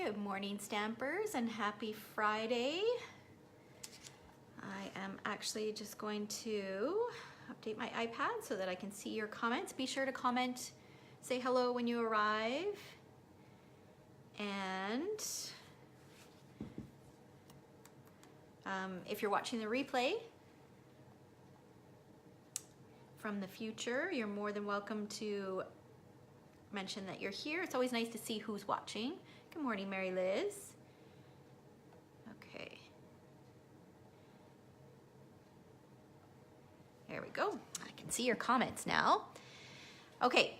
Good morning, Stampers, and happy Friday. I am actually just going to update my iPad so that I can see your comments. Be sure to comment, say hello when you arrive. And if you're watching the replay from the future, you're more than welcome to mention that you're here. It's always nice to see who's watching. Good morning, Mary Liz. Okay. There we go. I can see your comments now. Okay.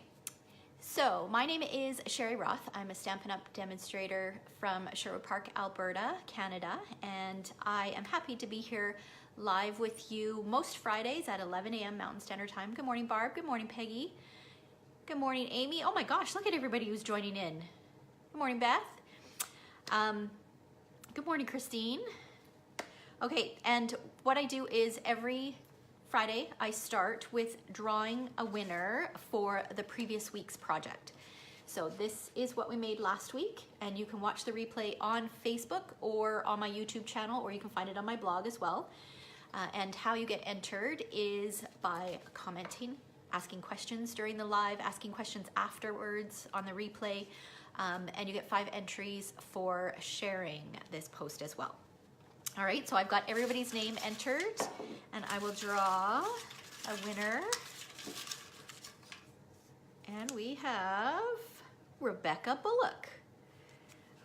So my name is Sherry Roth. I'm a Stampin' Up! Demonstrator from Sherwood Park, Alberta, Canada, and I am happy to be here live with you most Fridays at 11 a.m. Mountain Standard Time. Good morning, Barb. Good morning, Peggy. Good morning, Amy. Oh my gosh, look at everybody who's joining in. Good morning, Beth. Good morning, Christine. Okay, and what I do is every Friday, I start with drawing a winner for the previous week's project. So this is what we made last week, and you can watch the replay on Facebook or on my YouTube channel, or you can find it on my blog as well. And how you get entered is by commenting, asking questions during the live, asking questions afterwards on the replay, and you get 5 entries for sharing this post as well. All right, so I've got everybody's name entered, and I will draw a winner. And we have Rebecca Bullock.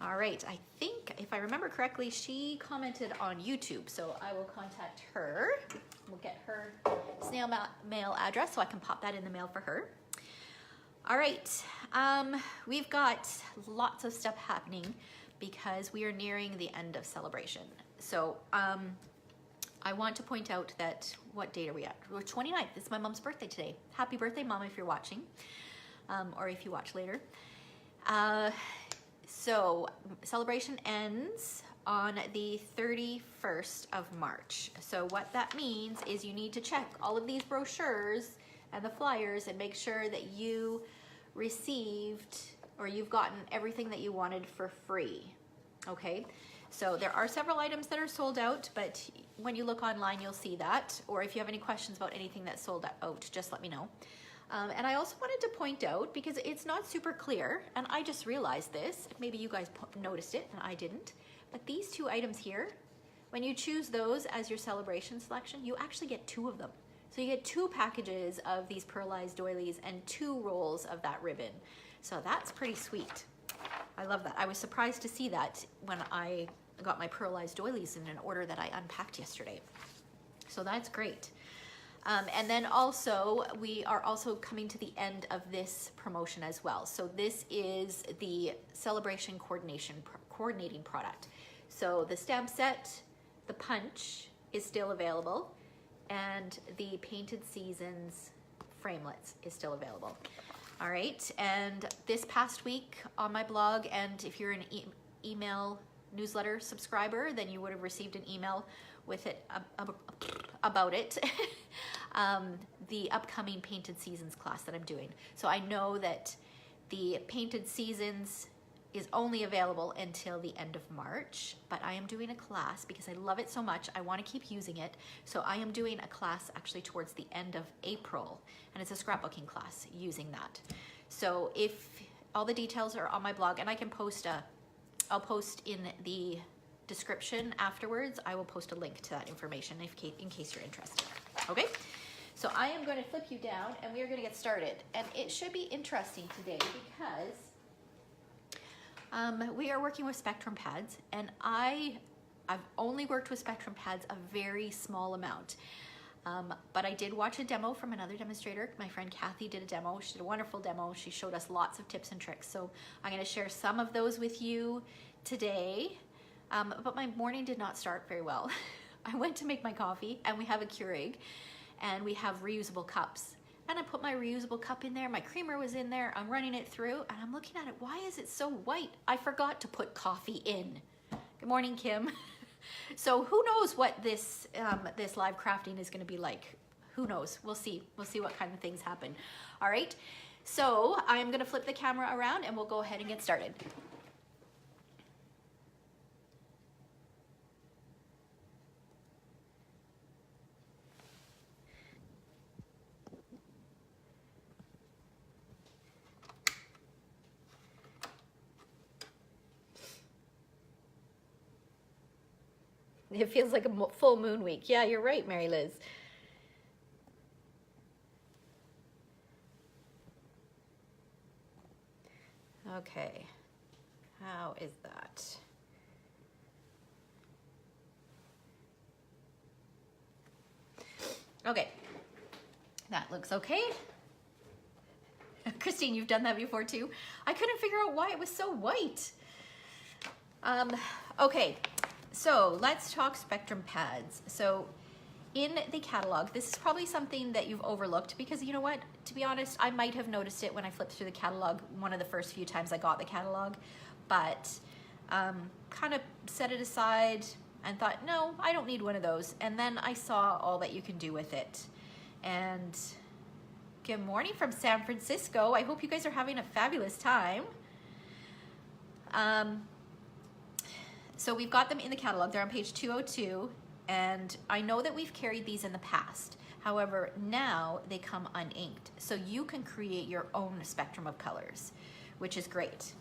All right, I think, if I remember correctly, she commented on YouTube, so I will contact her. We'll get her snail mail address so I can pop that in the mail for her. All right, we've got lots of stuff happening because we are nearing the end of celebration. So I want to point out that, what date are we at? We're 29th. It's my mom's birthday today. Happy birthday, Mom, if you're watching, or if you watch later. So celebration ends on the 31st of March. So what that means is you need to check all of these brochures and the flyers and make sure that you received or you've gotten everything that you wanted for free. Okay, so there are several items that are sold out, but when you look online, you'll see that. Or if you have any questions about anything that's sold out, just let me know. And I also wanted to point out, because it's not super clear, and I just realized this, maybe you guys noticed it and I didn't, but these 2 items here, when you choose those as your celebration selection, you actually get 2 of them. So you get 2 packages of these pearlized doilies and 2 rolls of that ribbon. So that's pretty sweet. I love that. I was surprised to see that when I got my pearlized doilies in an order that I unpacked yesterday. So that's great. And then also, we are also coming to the end of this promotion as well. So this is the celebration coordinating product. So the stamp set, the punch is still available, and the Painted Seasons framelits is still available. All right, and this past week on my blog, and if you're an email newsletter subscriber, then you would have received an email with it about it, the upcoming Painted Seasons class that I'm doing. So I know that the Painted Seasons is only available until the end of March, but I am doing a class because I love it so much. I want to keep using it. So I am doing a class actually towards the end of April, and it's a scrapbooking class using that. So if all the details are on my blog, and I can post I'll post in the description afterwards, I will post a link to that information in case you're interested. Okay, so I am going to flip you down and we are going to get started. And it should be interesting today because we are working with Spectrum pads, and I've only worked with Spectrum pads a very small amount. But I did watch a demo from another demonstrator. My friend Kathy did a demo. She did a wonderful demo. She showed us lots of tips and tricks. So I'm going to share some of those with you today. But my morning did not start very well. I went to make my coffee, and we have a Keurig, and we have reusable cups. And I put my reusable cup in there. My creamer was in there. I'm running it through, and I'm looking at it. Why is it so white? I forgot to put coffee in. Good morning, Kim. So who knows what this this live crafting is going to be like? Who knows? We'll see. We'll see what kind of things happen. All right. So I'm going to flip the camera around, and we'll go ahead and get started. It feels like a full moon week. Yeah, you're right, Mary Liz. Okay, how is that? Okay, that looks okay. Christine, you've done that before too. I couldn't figure out why it was so white. Okay, so let's talk spectrum pads. So in the catalog, this is probably something that you've overlooked because you know what, to be honest, I might have noticed it when I flipped through the catalog one of the first few times I got the catalog, but kind of set it aside and thought, no, I don't need one of those. And then I saw all that you can do with it. And good morning from San Francisco. I hope you guys are having a fabulous time. So we've got them in the catalog. They're on page 202. And I know that we've carried these in the past. However, now they come uninked. So you can create your own spectrum of colors, which is great.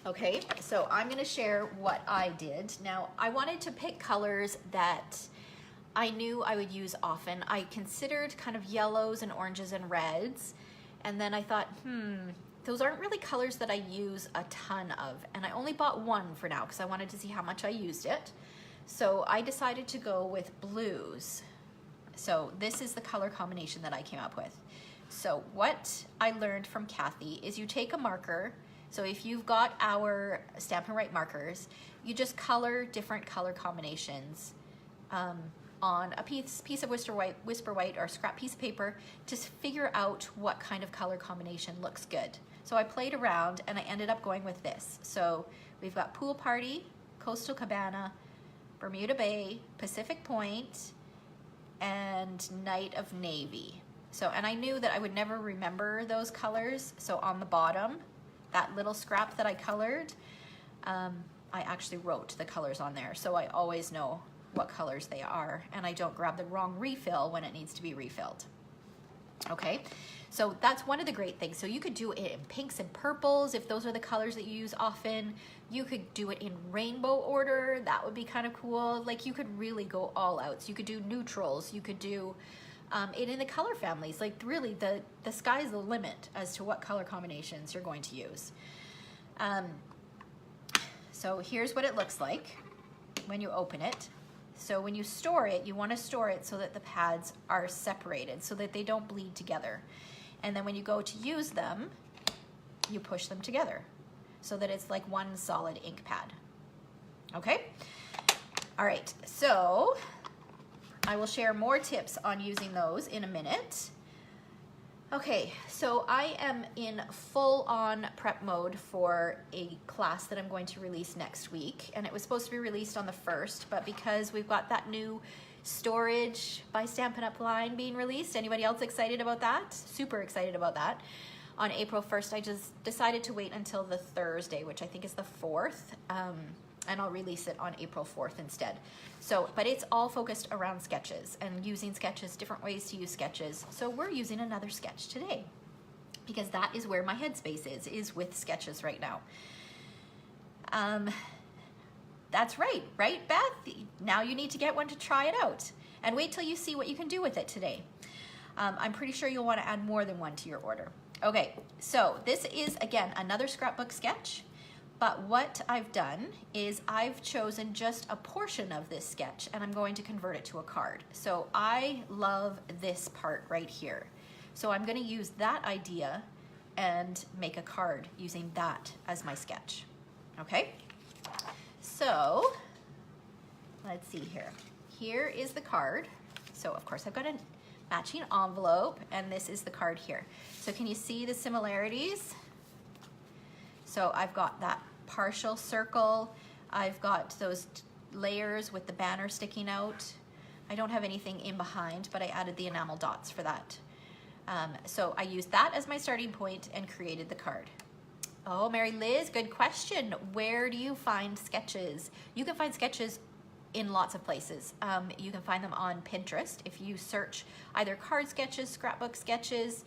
Okay, so I'm gonna share what I did. Now, I wanted to pick colors that I knew I would use often. I considered kind of yellows and oranges and reds. And then I thought, those aren't really colors that I use a ton of. And I only bought one for now because I wanted to see how much I used it. So I decided to go with blues. So this is the color combination that I came up with. So what I learned from Kathy is you take a marker. So if you've got our Stampin' Write markers, you just color different color combinations on a piece of Whisper White or scrap piece of paper to figure out what kind of color combination looks good. So I played around and I ended up going with this. So we've got Pool Party, Coastal Cabana, Bermuda Bay, Pacific Point, and Night of Navy. So, and I knew that I would never remember those colors. So on the bottom, that little scrap that I colored, I actually wrote the colors on there. So I always know what colors they are and I don't grab the wrong refill when it needs to be refilled. Okay, so that's one of the great things. So you could do it in pinks and purples if those are the colors that you use often. You could do it in rainbow order. That would be kind of cool. Like you could really go all out. So you could do neutrals. You could do it in the color families. Like really the sky's the limit as to what color combinations you're going to use. So here's what it looks like when you open it. So when you store it, you want to store it so that the pads are separated so that they don't bleed together. And then when you go to use them, you push them together so that it's like one solid ink pad. Okay? All right, so I will share more tips on using those in a minute. Okay, so I am in full-on prep mode for a class that I'm going to release next week, and it was supposed to be released on the 1st, but because we've got that new storage by Stampin' Up line being released, anybody else excited about that? Super excited about that. On April 1st, I just decided to wait until the Thursday, which I think is the 4th, and I'll release it on April 4th instead. So, but it's all focused around sketches and using sketches, different ways to use sketches. So we're using another sketch today because that is where my headspace is with sketches right now. That's right, Beth? Now you need to get one to try it out and wait till you see what you can do with it today. I'm pretty sure you'll want to add more than one to your order. Okay, so this is, again, another scrapbook sketch. But what I've done is I've chosen just a portion of this sketch and I'm going to convert it to a card. So I love this part right here. So I'm going to use that idea and make a card using that as my sketch. Okay? So let's see here. Here is the card. So of course I've got a matching envelope and this is the card here. So can you see the similarities? So I've got that partial circle. I've got those layers with the banner sticking out. I don't have anything in behind, but I added the enamel dots for that. So I used that as my starting point and created the card. Oh, Mary Liz, good question. Where do you find sketches? You can find sketches in lots of places. You can find them on Pinterest if you search either card sketches, scrapbook sketches,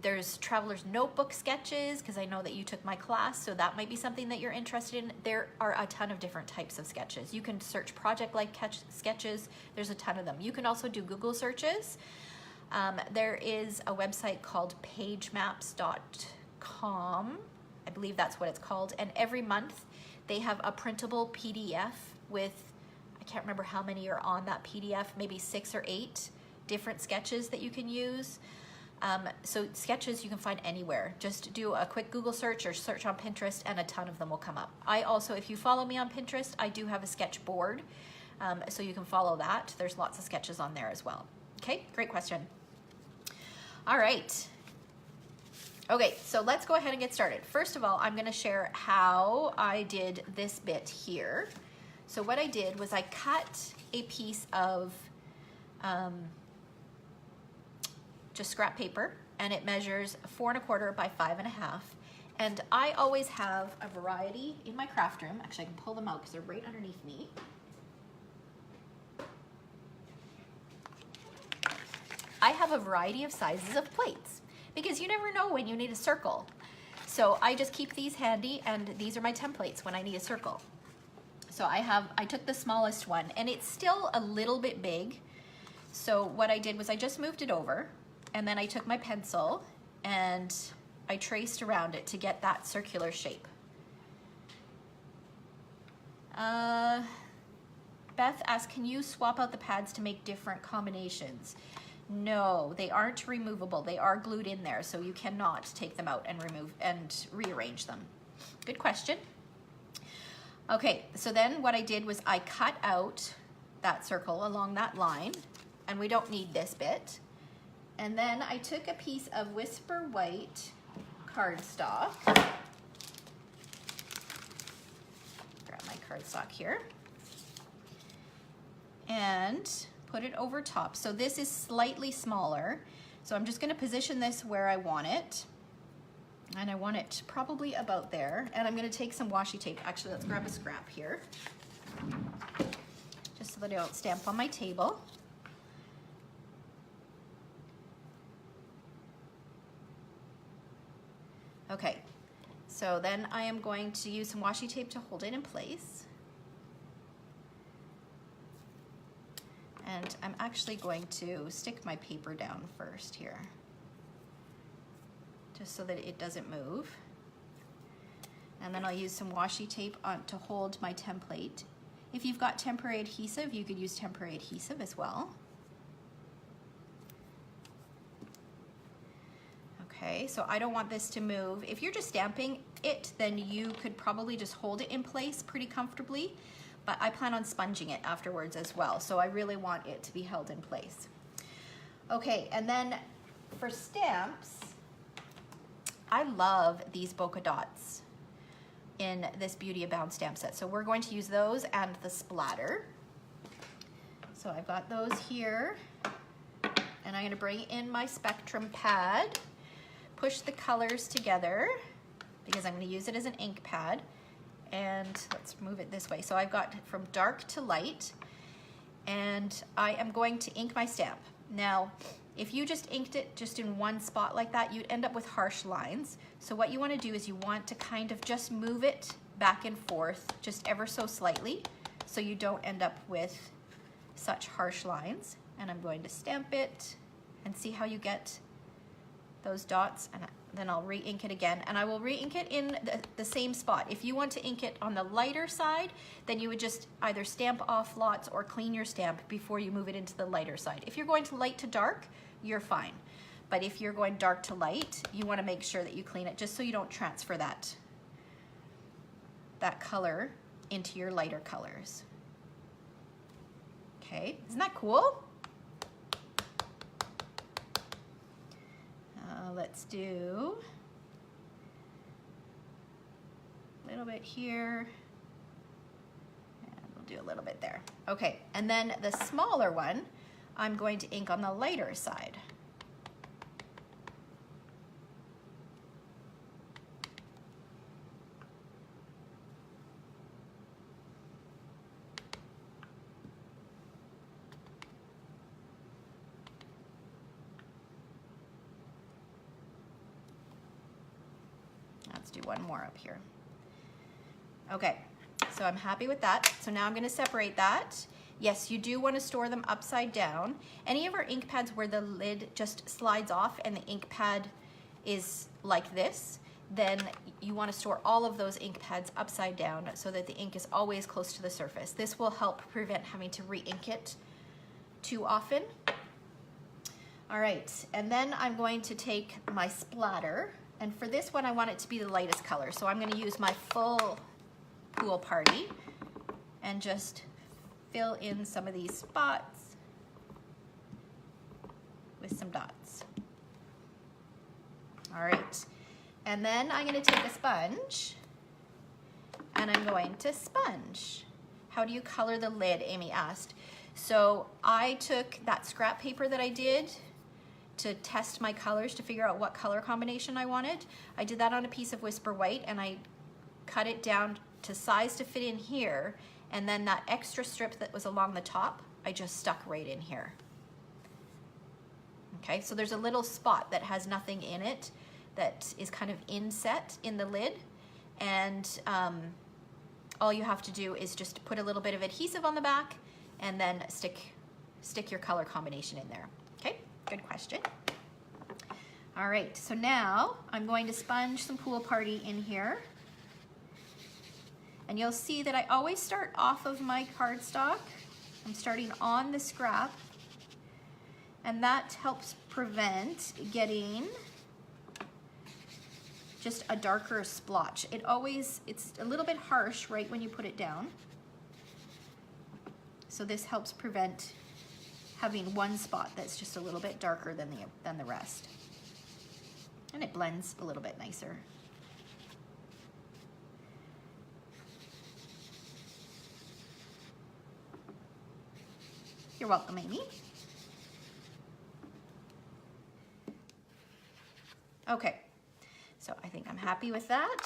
There's traveler's notebook sketches, because I know that you took my class, so that might be something that you're interested in. There are a ton of different types of sketches. You can search project life sketches. There's a ton of them. You can also do Google searches. There is a website called pagemaps.com. I believe that's what it's called. And every month they have a printable PDF with, I can't remember how many are on that PDF, maybe 6 or 8 different sketches that you can use. So sketches you can find anywhere. Just do a quick Google search or search on Pinterest and a ton of them will come up. I also, if you follow me on Pinterest, I do have a sketch board. So you can follow that. There's lots of sketches on there as well. Okay, great question. All right. Okay, so let's go ahead and get started. First of all, I'm gonna share how I did this bit here. So what I did was I cut a piece of just scrap paper, and it measures 4 1/4 by 5 1/2. And I always have a variety in my craft room. Actually, I can pull them out because they're right underneath me. I have a variety of sizes of plates because you never know when you need a circle. So I just keep these handy, and these are my templates when I need a circle. So I took the smallest one, and it's still a little bit big. So what I did was I just moved it over, and then I took my pencil and I traced around it to get that circular shape. Beth asked, can you swap out the pads to make different combinations? No, they aren't removable. They are glued in there, so you cannot take them out and remove and rearrange them. Good question. Okay, so then what I did was I cut out that circle along that line, and we don't need this bit. And then I took a piece of Whisper White cardstock. Grab my cardstock here. And put it over top. So this is slightly smaller. So I'm just gonna position this where I want it. And I want it probably about there. And I'm gonna take some washi tape. Actually, let's grab a scrap here. Just so that I don't stamp on my table. Okay, so then I am going to use some washi tape to hold it in place. And I'm actually going to stick my paper down first here, just so that it doesn't move. And then I'll use some washi tape to hold my template. If you've got temporary adhesive, you could use temporary adhesive as well. Okay, so I don't want this to move. If you're just stamping it, then you could probably just hold it in place pretty comfortably, but I plan on sponging it afterwards as well, so I really want it to be held in place. Okay, and then for stamps, I love these polka dots in this Beauty Abound stamp set. So we're going to use those and the splatter. So I've got those here, and I'm gonna bring in my Spectrum pad, push the colors together because I'm gonna use it as an ink pad, and let's move it this way. So I've got from dark to light, and I am going to ink my stamp. Now, if you just inked it just in one spot like that, you'd end up with harsh lines. So what you wanna do is you want to kind of just move it back and forth just ever so slightly so you don't end up with such harsh lines. And I'm going to stamp it and see how you get those dots, and then I'll re-ink it again, and I will re-ink it in the same spot. If you want to ink it on the lighter side, then you would just either stamp off lots or clean your stamp before you move it into the lighter side. If you're going to light to dark, you're fine. But if you're going dark to light, you want to make sure that you clean it just so you don't transfer that color into your lighter colors. Okay, isn't that cool? Let's do a little bit here, and we'll do a little bit there. Okay, and then the smaller one, I'm going to ink on the lighter side. one more up here. Okay, so I'm happy with that. So now I'm gonna separate that. Yes, you do wanna store them upside down. Any of our ink pads where the lid just slides off and the ink pad is like this, then you wanna store all of those ink pads upside down so that the ink is always close to the surface. This will help prevent having to re-ink it too often. All right, and then I'm going to take my splatter, and for this one I want it to be the lightest color, so I'm gonna use my full Pool Party and just fill in some of these spots with some dots. All right, and then I'm gonna take a sponge and I'm going to sponge. How do you color the lid, Amy asked. So I took that scrap paper that I did to test my colors to figure out what color combination I wanted. I did that on a piece of Whisper White and I cut it down to size to fit in here, and then that extra strip that was along the top, I just stuck right in here. Okay, so there's a little spot that has nothing in it that is kind of inset in the lid, and all you have to do is just put a little bit of adhesive on the back and then stick your color combination in there. Okay, good question. All right, so now I'm going to sponge some Pool Party in here. And you'll see that I always start off of my cardstock. I'm starting on the scrap, and that helps prevent getting just a darker splotch. It's a little bit harsh right when you put it down. So this helps prevent having one spot that's just a little bit darker than the rest. And it blends a little bit nicer. You're welcome, Amy. Okay, so I think I'm happy with that.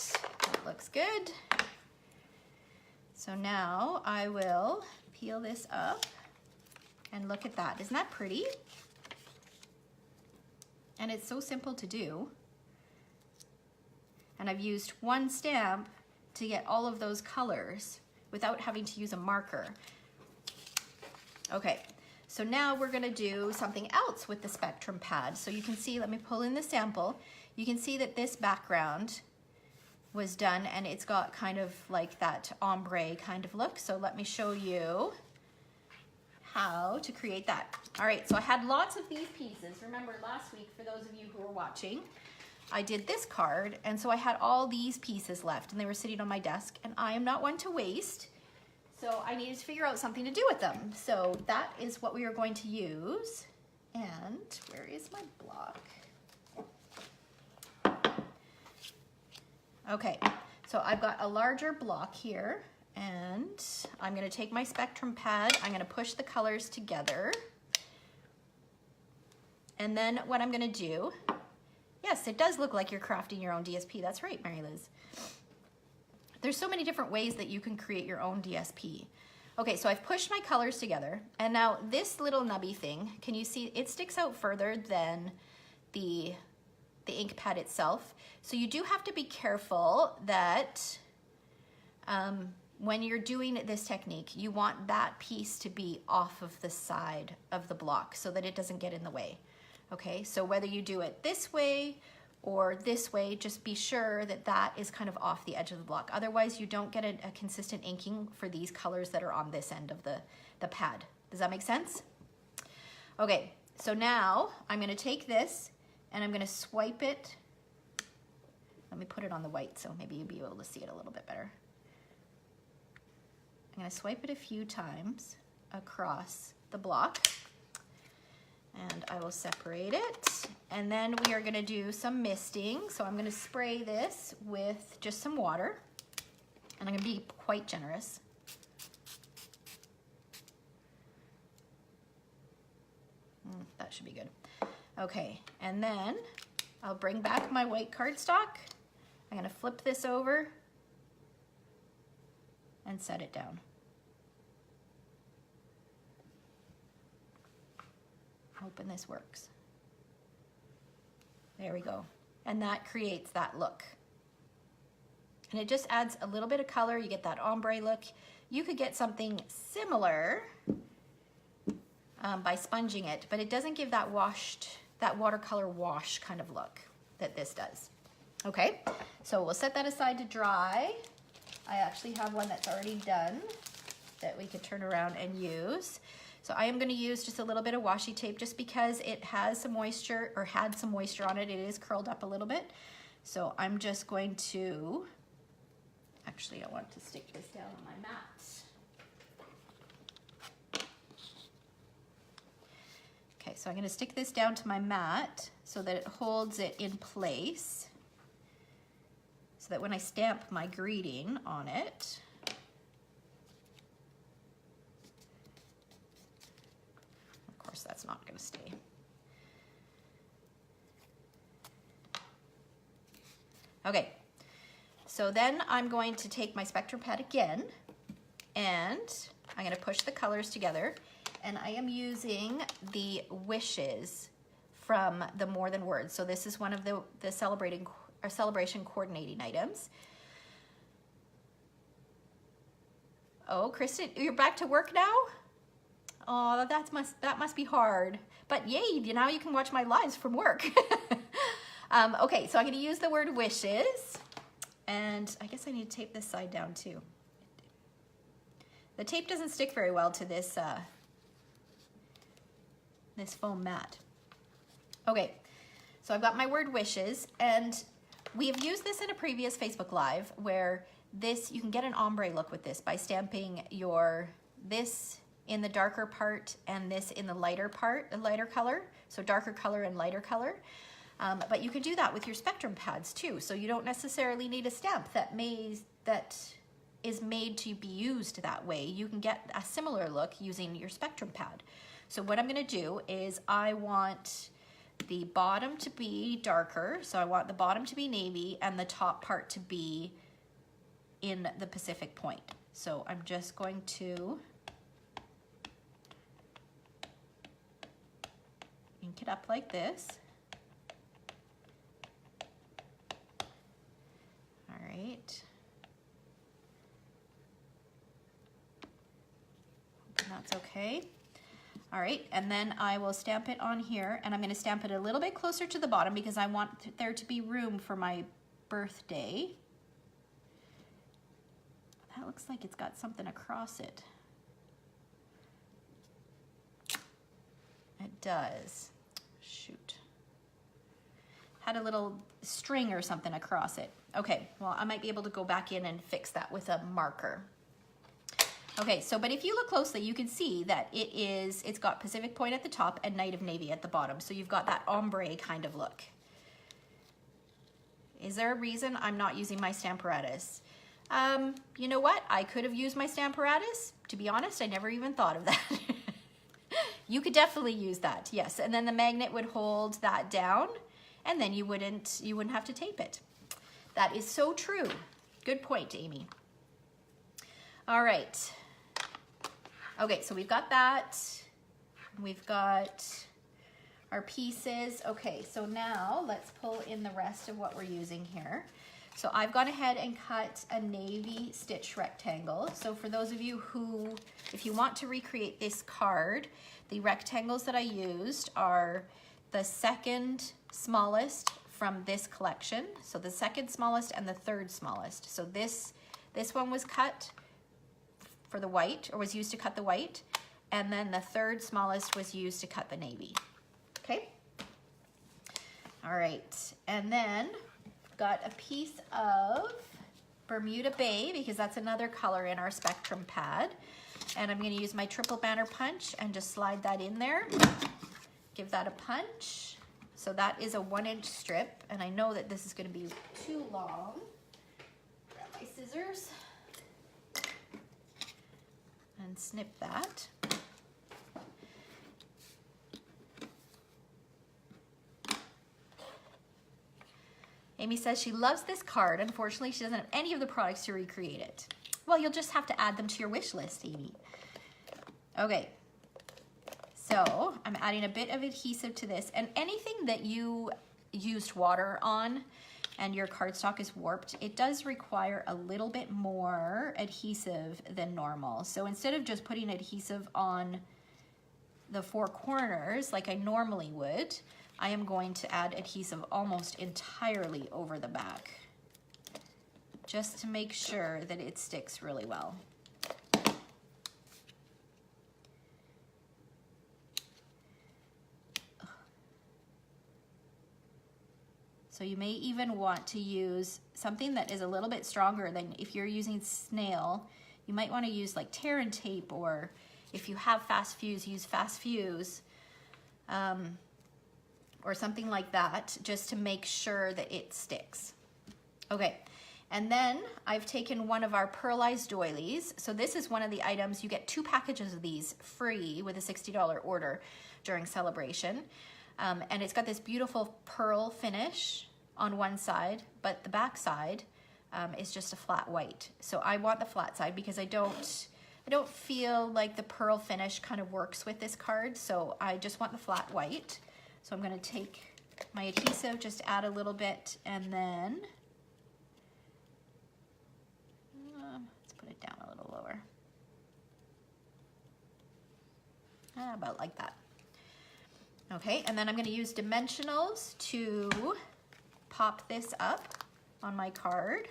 That looks good. So now I will peel this up and look at that. Isn't that pretty? And it's so simple to do. And I've used one stamp to get all of those colors without having to use a marker. Okay, so now we're gonna do something else with the Spectrum pad. So you can see, let me pull in the sample. You can see that this background was done and it's got kind of like that ombre kind of look. So let me show you how to create that. All right, so I had lots of these pieces. Remember last week, for those of you who were watching, I did this card, and so I had all these pieces left and they were sitting on my desk, and I am not one to waste. So I needed to figure out something to do with them. So that is what we are going to use. And where is my block? Okay, so I've got a larger block here, and I'm gonna take my Spectrum pad, I'm gonna push the colors together. And then what I'm gonna do, yes, it does look like you're crafting your own DSP. That's right, Mary Liz. There's so many different ways that you can create your own DSP. Okay, so I've pushed my colors together, and now this little nubby thing, can you see it sticks out further than the ink pad itself? So you do have to be careful that when you're doing this technique, you want that piece to be off of the side of the block so that it doesn't get in the way. Okay, so whether you do it this way or this way, just be sure that that is kind of off the edge of the block. Otherwise, you don't get a consistent inking for these colors that are on this end of the pad. Does that make sense? Okay, so now I'm gonna take this and I'm gonna swipe it. Let me put it on the white so maybe you'll be able to see it a little bit better. I'm gonna swipe it a few times across the block, and I will separate it. And then we are gonna do some misting. So I'm gonna spray this with just some water, and I'm gonna be quite generous. That should be good. Okay, and then I'll bring back my white cardstock. I'm gonna flip this over and set it down. Hoping this works. There we go. And that creates that look. And it just adds a little bit of color. You get that ombre look. You could get something similar by sponging it, but it doesn't give that watercolor wash kind of look that this does. Okay, so we'll set that aside to dry. I actually have one that's already done that we could turn around and use. So I am going to use just a little bit of washi tape just because it has some moisture, or had some moisture on it. It is curled up a little bit. So I'm just going to, actually I want to stick this down on my mat. Okay, so I'm going to stick this down to my mat so that it holds it in place, so that when I stamp my greeting on it, of course that's not going to stay. Okay, so then I'm going to take my Spectrum pad again, and I'm going to push the colors together, and I am using the wishes from the More Than Words. So this is one of the celebration coordinating items. Oh, Kristen, you're back to work now? Oh, that must be hard. But yay, now you can watch my lives from work. Okay, so I'm going to use the word wishes, and I guess I need to tape this side down too. The tape doesn't stick very well to this this foam mat. Okay, so I've got my word wishes, and we have used this in a previous Facebook Live where you can get an ombre look with this by stamping this in the darker part and this in the lighter part, the lighter color, so darker color and lighter color. But you can do that with your Spectrum pads too, so you don't necessarily need a stamp that is made to be used that way. You can get a similar look using your Spectrum pad. So what I'm going to do is I want the bottom to be darker, so I want the bottom to be navy and the top part to be in the Pacific point. So I'm just going to ink it up like this. All right. Hoping that's okay. All right, and then I will stamp it on here, and I'm going to stamp it a little bit closer to the bottom because I want there to be room for my birthday. That looks like it's got something across it. It does. Shoot. Had a little string or something across it. Okay, well, I might be able to go back in and fix that with a marker. Okay, so, but if you look closely, you can see that it's got Pacific Point at the top and Night of Navy at the bottom. So you've got that ombre kind of look. Is there a reason I'm not using my Stamparatus? You know what? I could have used my Stamparatus. To be honest, I never even thought of that. You could definitely use that, yes. And then the magnet would hold that down, and then you wouldn't have to tape it. That is so true. Good point, Amy. All right. Okay, so we've got that. We've got our pieces. Okay, so now let's pull in the rest of what we're using here. So I've gone ahead and cut a navy stitch rectangle. So for those of you who, if you want to recreate this card, the rectangles that I used are the second smallest from this collection. So the second smallest and the third smallest. So this one was cut for the white, or was used to cut the white, and then the third smallest was used to cut the navy. Okay? All right, and then got a piece of Bermuda Bay, because that's another color in our Spectrum pad, and I'm going to use my triple banner punch and just slide that in there. Give that a punch. So that is a 1-inch strip, and I know that this is going to be too long. Grab my scissors and snip that. Amy says she loves this card. Unfortunately, she doesn't have any of the products to recreate it. Well, you'll just have to add them to your wish list, Amy. Okay, so I'm adding a bit of adhesive to this, and anything that you used water on and your cardstock is warped, it does require a little bit more adhesive than normal. So instead of just putting adhesive on the four corners like I normally would, I am going to add adhesive almost entirely over the back, just to make sure that it sticks really well. So you may even want to use something that is a little bit stronger than if you're using snail. You might want to use like tear and tape, or if you have fast fuse, use fast fuse, or something like that, just to make sure that it sticks. Okay, and then I've taken one of our pearlized doilies. So this is one of the items, you get 2 packages of these free with a $60 order during celebration. And it's got this beautiful pearl finish on one side, but the back side is just a flat white. So I want the flat side because I don't feel like the pearl finish kind of works with this card, so I just want the flat white. So I'm gonna take my adhesive, just add a little bit, and then let's put it down a little lower. About like that. Okay, and then I'm gonna use dimensionals to pop this up on my card.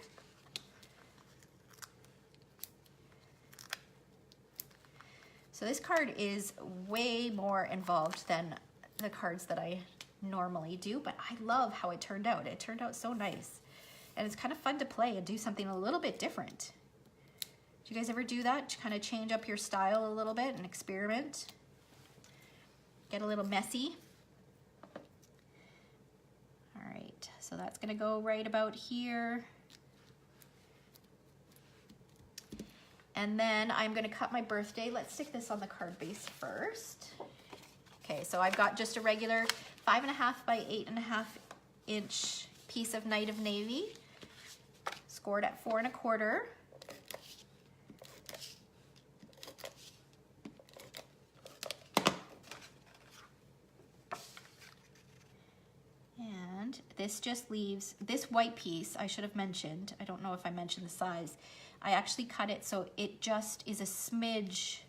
So this card is way more involved than the cards that I normally do, but I love how it turned out. It turned out so nice. And it's kind of fun to play and do something a little bit different. Do you guys ever do that? Kind of change up your style a little bit and experiment? Get a little messy. All right, so that's gonna go right about here. And then I'm gonna cut my birthday. Let's stick this on the card base first. Okay, so I've got just a regular 5.5 by 8.5 inch piece of Night of Navy, scored at 4 1/4. And this just leaves, this white piece, I should have mentioned, I don't know if I mentioned the size, I actually cut it so it just is a smidge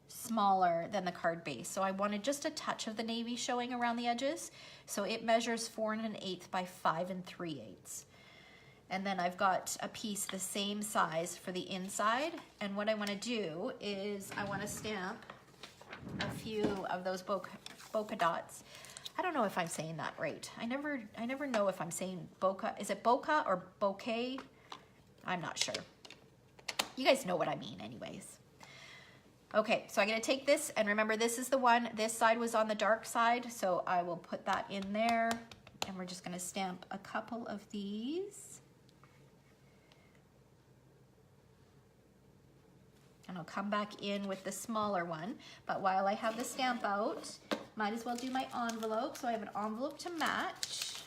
smaller than the card base. So I wanted just a touch of the navy showing around the edges. So it measures 4 1/8 by 5 3/8. And then I've got a piece the same size for the inside. And what I want to do is I want to stamp a few of those bokeh dots. I don't know if I'm saying that right. I never know if I'm saying bokeh. Is it bokeh or bouquet? I'm not sure. You guys know what I mean anyways. Okay, so I'm gonna take this, and remember this is the one, this side was on the dark side, so I will put that in there, and we're just gonna stamp a couple of these. And I'll come back in with the smaller one, but while I have the stamp out, might as well do my envelope. So I have an envelope to match.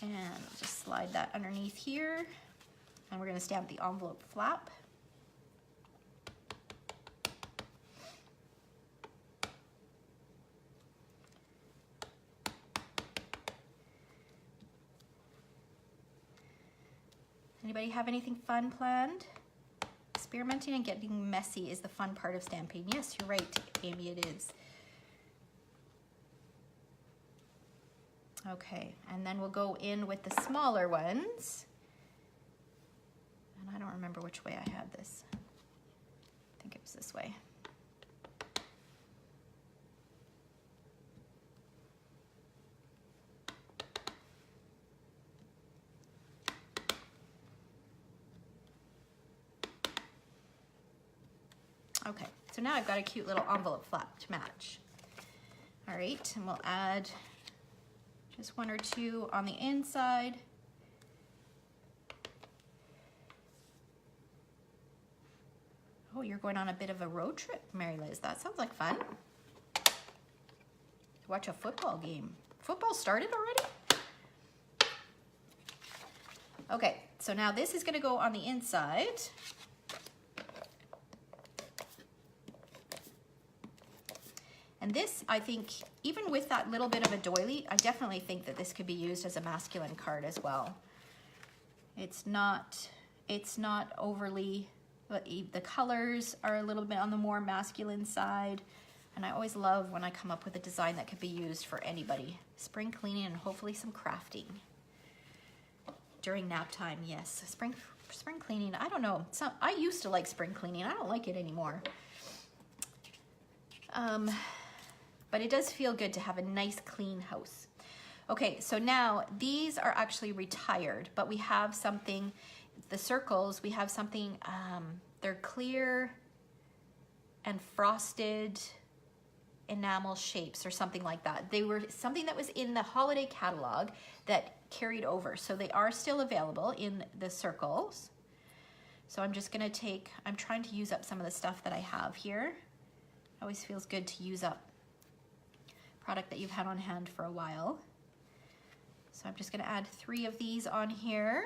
And I'll just slide that underneath here. And we're gonna stamp the envelope flap. Anybody have anything fun planned? Experimenting and getting messy is the fun part of stamping. Yes, you're right, Amy, it is. Okay, and then we'll go in with the smaller ones. And I don't remember which way I had this. I think it was this way. Okay, so now I've got a cute little envelope flap to match. All right, and we'll add just 1 or 2 on the inside. Oh, you're going on a bit of a road trip, Mary Liz. That sounds like fun. Watch a football game. Football started already? Okay, so now this is gonna go on the inside. And And this, I think, even with that little bit of a doily, I definitely think that this could be used as a masculine card as well. It's not overly, but the colors are a little bit on the more masculine side. And I always love when I come up with a design that could be used for anybody. Spring cleaning and hopefully some crafting. During nap time, yes. Spring cleaning, I don't know. I used to like spring cleaning. I don't like it anymore. But it does feel good to have a nice clean house. Okay, so now these are actually retired, but we have something, the circles, we have something, they're clear and frosted enamel shapes or something like that. They were something that was in the holiday catalog that carried over. So they are still available in the circles. So I'm just gonna I'm trying to use up some of the stuff that I have here. It always feels good to use up product that you've had on hand for a while. So I'm just gonna add 3 of these on here.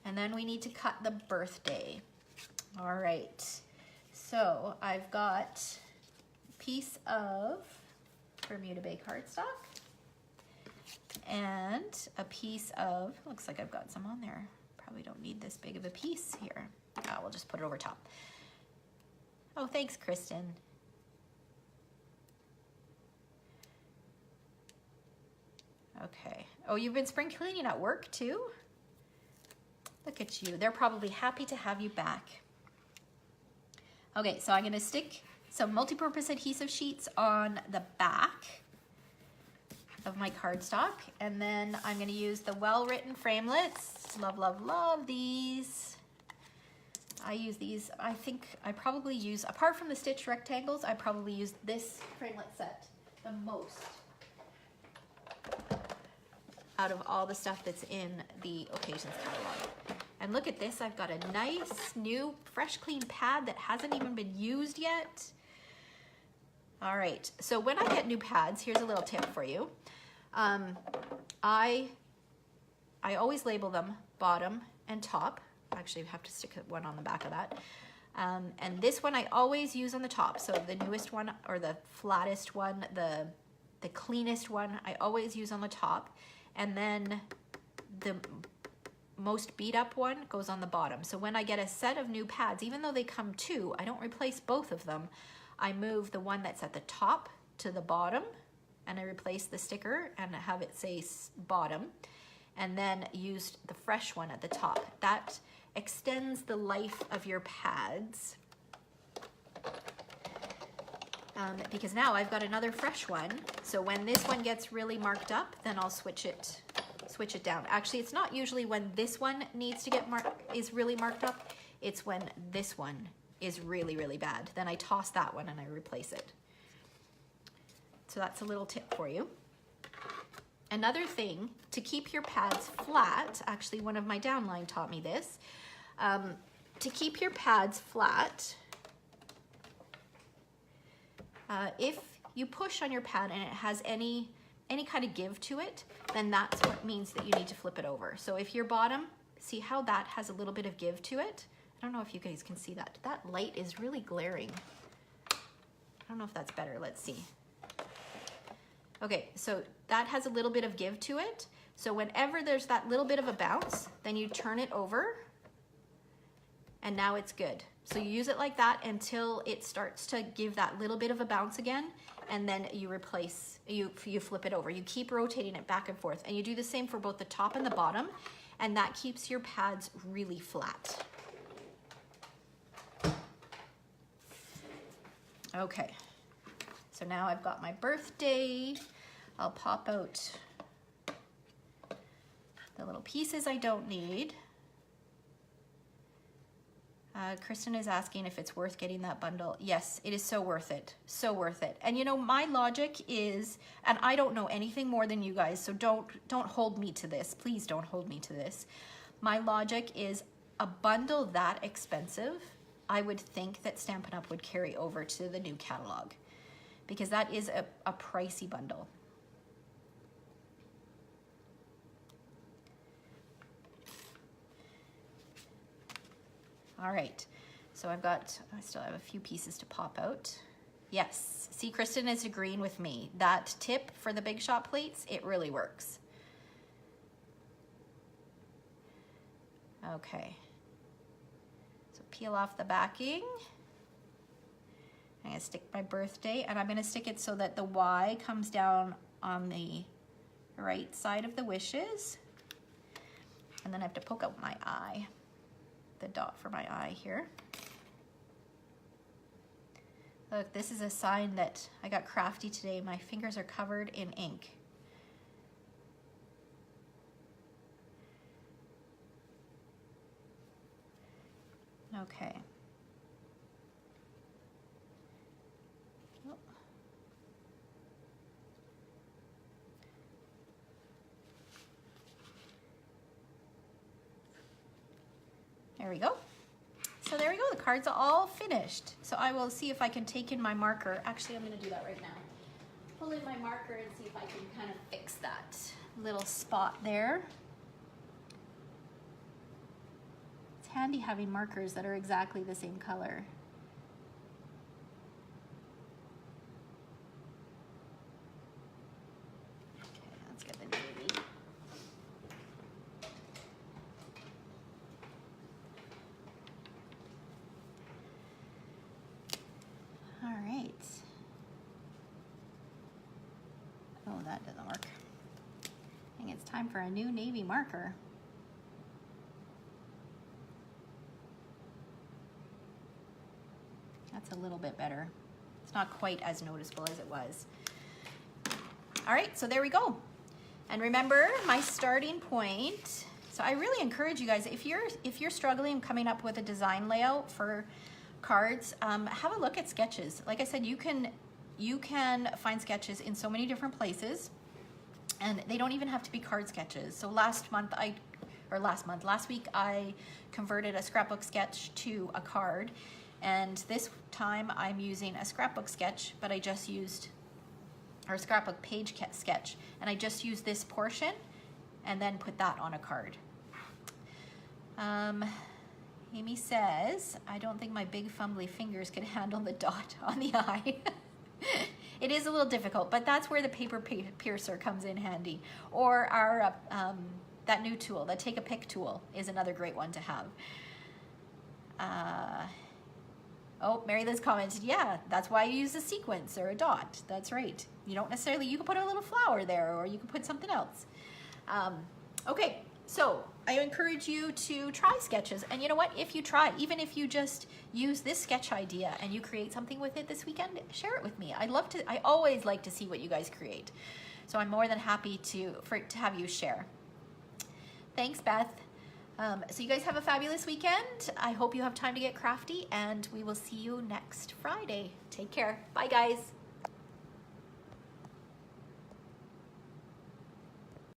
And then we need to cut the birthday. All right, so I've got a piece of Bermuda Bay cardstock and a piece of, looks like I've got some on there. Probably don't need this big of a piece here. We'll just put it over top. Oh, thanks, Kristen. Okay. Oh, you've been spring cleaning at work too? Look at you. They're probably happy to have you back. Okay, so I'm gonna stick some multi-purpose adhesive sheets on the back of my cardstock, and then I'm gonna use the well-written framelits. Love, love, love these. I use these, I think I probably use, apart from the stitched rectangles, I probably use this framelit set the most out of all the stuff that's in the Occasions catalog. And look at this, I've got a nice new fresh clean pad that hasn't even been used yet. All right, so when I get new pads, here's a little tip for you. I always label them bottom and top. Actually, I have to stick one on the back of that. And this one I always use on the top. So the newest one or the flattest one, the cleanest one, I always use on the top. And then the most beat up one goes on the bottom. So when I get a set of new pads, even though they come 2, I don't replace both of them. I move the one that's at the top to the bottom, and I replace the sticker and have it say bottom, and then use the fresh one at the top. That extends the life of your pads. Because now I've got another fresh one. So when this one gets really marked up, then I'll switch it down. Actually, it's not usually when this one needs to get is really marked up. It's when this one is really, really bad. Then I toss that one and I replace it. So that's a little tip for you. Another thing to keep your pads flat, actually one of my downline taught me this, to keep your pads flat, if you push on your pad and it has any kind of give to it, then that's what means that you need to flip it over. So if your bottom, see how that has a little bit of give to it? I don't know if you guys can see that. That light is really glaring. I don't know if that's better, let's see. Okay, so that has a little bit of give to it. So whenever there's that little bit of a bounce, then you turn it over and now it's good. So you use it like that until it starts to give that little bit of a bounce again, and then you replace, you flip it over. You keep rotating it back and forth, and you do the same for both the top and the bottom, and that keeps your pads really flat. Okay, so now I've got my birthday. I'll pop out the little pieces I don't need. Kristen is asking if it's worth getting that bundle. Yes, it is so worth it. So worth it. And you know, my logic is, and I don't know anything more than you guys, so don't hold me to this. Please don't hold me to this. My logic is a bundle that expensive, I would think that Stampin' Up! Would carry over to the new catalog, because that is a pricey bundle. All right, so I still have a few pieces to pop out. Yes, see, Kristen is agreeing with me. That tip for the Big Shot plates, it really works. Okay, so peel off the backing. I'm gonna stick my birthday, and I'm gonna stick it so that the Y comes down on the right side of the wishes. And then I have to poke out my eye, the dot for my eye here. Look, this is a sign that I got crafty today. My fingers are covered in ink. Okay. There we go. So there we go, the cards are all finished. So I will see if I can take in my marker. Actually, I'm gonna do that right now. Pull in my marker and see if I can kind of fix that little spot there. It's handy having markers that are exactly the same color. Okay, let's get the navy. All right. Oh, that doesn't work. I think it's time for a new navy marker. That's a little bit better. It's not quite as noticeable as it was. All right, so there we go. And remember my starting point. So I really encourage you guys, if you're struggling coming up with a design layout for cards, have a look at sketches. Like I said, you can find sketches in so many different places, and they don't even have to be card sketches. So last week I converted a scrapbook sketch to a card, and this time I'm using a scrapbook sketch, but I just used, or scrapbook page sketch, and I just used this portion and then put that on a card. Amy says, I don't think my big fumbly fingers can handle the dot on the eye. It is a little difficult, but that's where the paper piercer comes in handy. Or our that new tool, the Take a Pick tool, is another great one to have. Oh, Mary Liz commented, yeah, that's why you use a sequence or a dot. That's right. You don't necessarily, you can put a little flower there, or you can put something else. Okay, so I encourage you to try sketches. And you know what? If you try, even if you just use this sketch idea and you create something with it this weekend, share it with me. I always like to see what you guys create. So I'm more than happy to have you share. Thanks, Beth. So you guys have a fabulous weekend. I hope you have time to get crafty, and we will see you next Friday. Take care. Bye, guys.